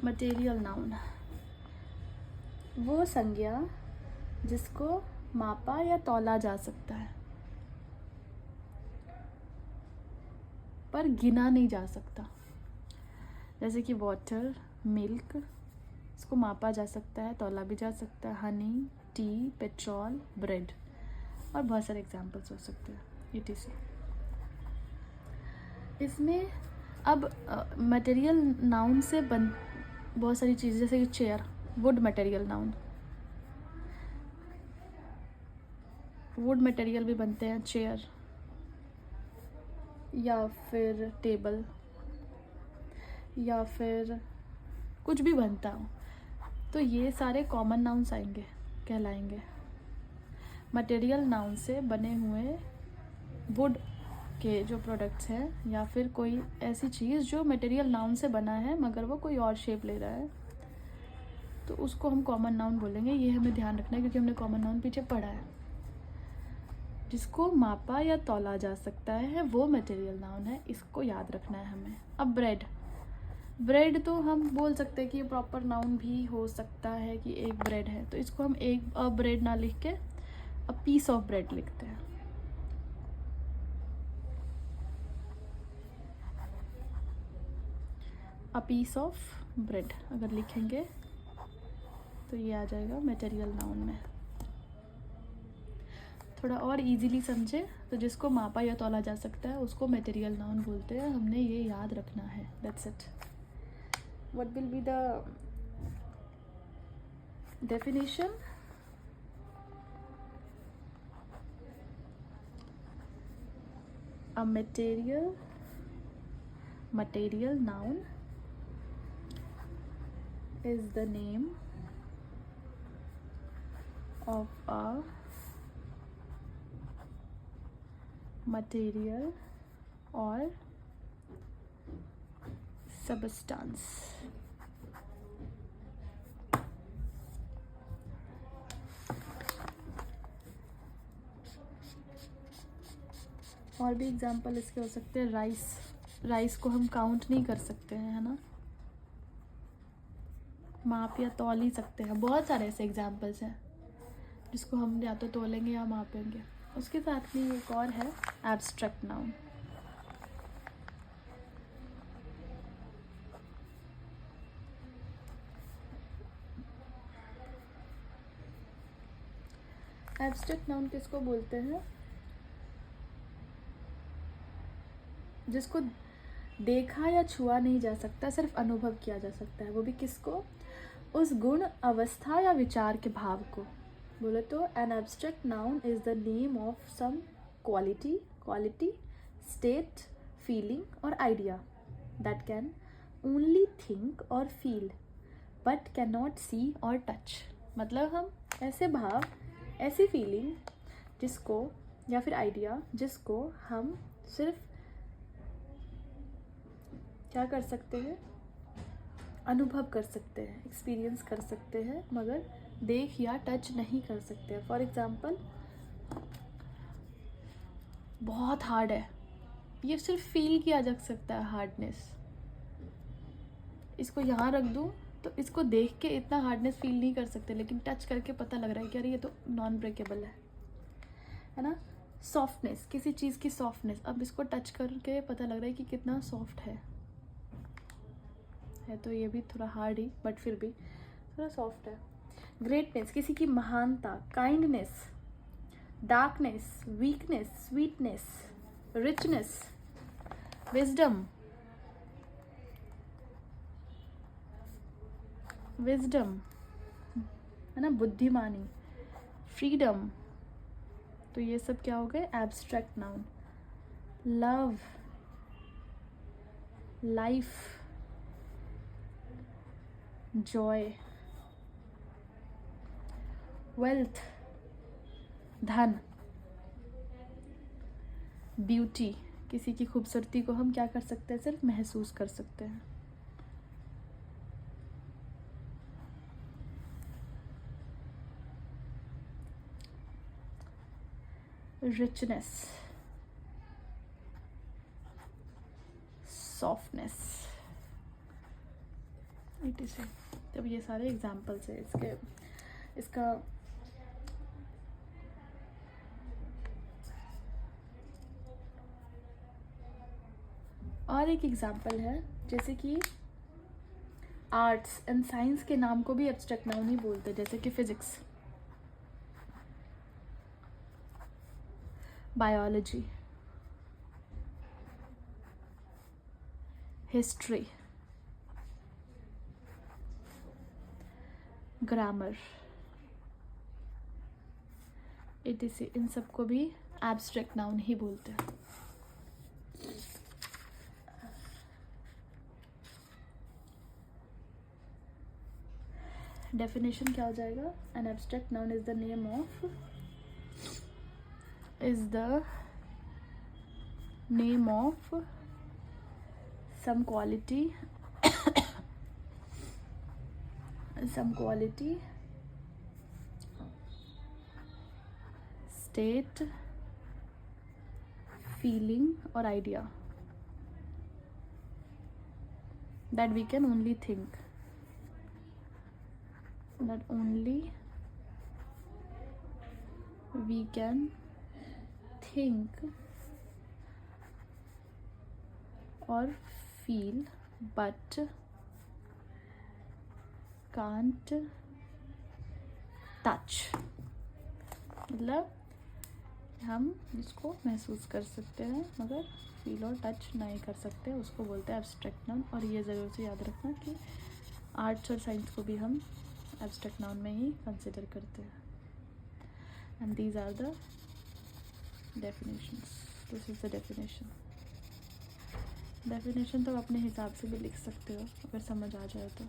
Material noun वो संज्ञा जिसको मापा या तौला जा सकता है पर गिना नहीं जा सकता। जैसे कि वाटर, मिल्क, इसको मापा जा सकता है, तौला भी जा सकता है। हनी, टी, पेट्रोल, ब्रेड, और बहुत सारे एग्जाम्पल्स हो सकते हैं etc। इसमें अब मटेरियल नाउन से बहुत सारी चीज़ें, जैसे कि chair, would material noun, would material भी बनते हैं चेयर, या फिर टेबल, या फिर कुछ भी बनता हो, तो ये सारे कॉमन नाउन्स आएंगे, कहलाएंगे। मटेरियल नाउन से बने हुए वुड के जो प्रोडक्ट्स हैं, या फिर कोई ऐसी चीज़ जो मटेरियल नाउन से बना है मगर वो कोई और शेप ले रहा है, तो उसको हम कॉमन नाउन बोलेंगे। ये हमें ध्यान रखना है क्योंकि हमने कॉमन नाउन पीछे पढ़ा है। जिसको मापा या तौला जा सकता है वो मटेरियल नाउन है, इसको याद रखना है हमें। अब ब्रेड, ब्रेड तो हम बोल सकते हैं कि ये प्रॉपर नाउन भी हो सकता है कि एक ब्रेड है, तो इसको हम एक ब्रेड ना लिख के अ पीस ऑफ ब्रेड लिखते हैं। अ पीस ऑफ ब्रेड अगर लिखेंगे तो ये आ जाएगा मटेरियल नाउन में। थोड़ा और इजीली समझे तो जिसको मापा या तौला जा सकता है उसको मटेरियल नाउन बोलते हैं, हमने ये याद रखना है। That's it. What will be the definition? A material noun is the name of a material or substance। और भी एग्जाम्पल इसके हो सकते हैं। राइस, राइस को हम काउंट नहीं कर सकते हैं, है ना, माप या तौल ही सकते हैं। बहुत सारे ऐसे एग्जाम्पल्स हैं जिसको हम या तो तोलेंगे या मापेंगे। उसके साथ में एक और है एब्स्ट्रैक्ट नाउन। एब्स्ट्रैक्ट नाउन किसको बोलते हैं? जिसको देखा या छुआ नहीं जा सकता, सिर्फ अनुभव किया जा सकता है। वो भी किसको? उस गुण, अवस्था या विचार के भाव को। बोले तो an abstract noun is the name of some quality, state, feeling और idea that can only think और feel but can not see और टच। मतलब हम ऐसे भाव, ऐसी फीलिंग जिसको, या फिर आइडिया जिसको हम सिर्फ क्या कर सकते हैं, अनुभव कर सकते हैं, एक्सपीरियंस कर सकते हैं, मगर देख या टच नहीं कर सकते हैं। फॉर एग्जाम्पल, बहुत हार्ड है, ये सिर्फ फील किया जा सकता है हार्डनेस। इसको यहाँ रख दूँ तो इसको देख के इतना हार्डनेस फील नहीं कर सकते, लेकिन टच करके पता लग रहा है कि अरे ये तो नॉन ब्रेकेबल है ना। सॉफ्टनेस, किसी चीज़ की सॉफ्टनेस, अब इसको टच करके पता लग रहा है कि कितना सॉफ्ट है। तो ये भी थोड़ा हार्ड ही, बट फिर भी थोड़ा सॉफ्ट है। ग्रेटनेस, किसी की महानता। Kindness, darkness, weakness, sweetness, richness, wisdom, है ना, बुद्धिमानी, फ्रीडम। तो ये सब क्या हो गए? Abstract noun. Love, life, Joy, wealth, धन, ब्यूटी, किसी की खूबसूरती को हम क्या कर सकते हैं? सिर्फ महसूस कर सकते हैं। Richness, softness, etc. तब ये सारे एग्जाम्पल्स है इसका और एक एग्जाम्पल है, जैसे कि आर्ट्स एंड साइंस के नाम को भी एब्स्ट्रैक्ट नाउन ही बोलते हैं, जैसे कि physics, biology, history, grammar, etc. इन सबको भी एब्स्ट्रैक्ट नाउन ही बोलते हैं. डेफिनेशन क्या हो जाएगा? N abstract noun is the name of some quality state, feeling or idea that we can only think, or feel but can't touch. मतलब हम इसको महसूस कर सकते हैं मगर फील और टच नहीं कर सकते, उसको बोलते हैं एब्स्ट्रैक्ट नाउन. और ये ज़रूर से याद रखना कि आर्ट्स और साइंस को भी हम एब्स्ट्रैक्ट नाउन में ही कंसिडर करते हैं. And these are the definitions. This is the definition तो आप अपने हिसाब से भी लिख सकते हो अगर समझ आ जाए तो.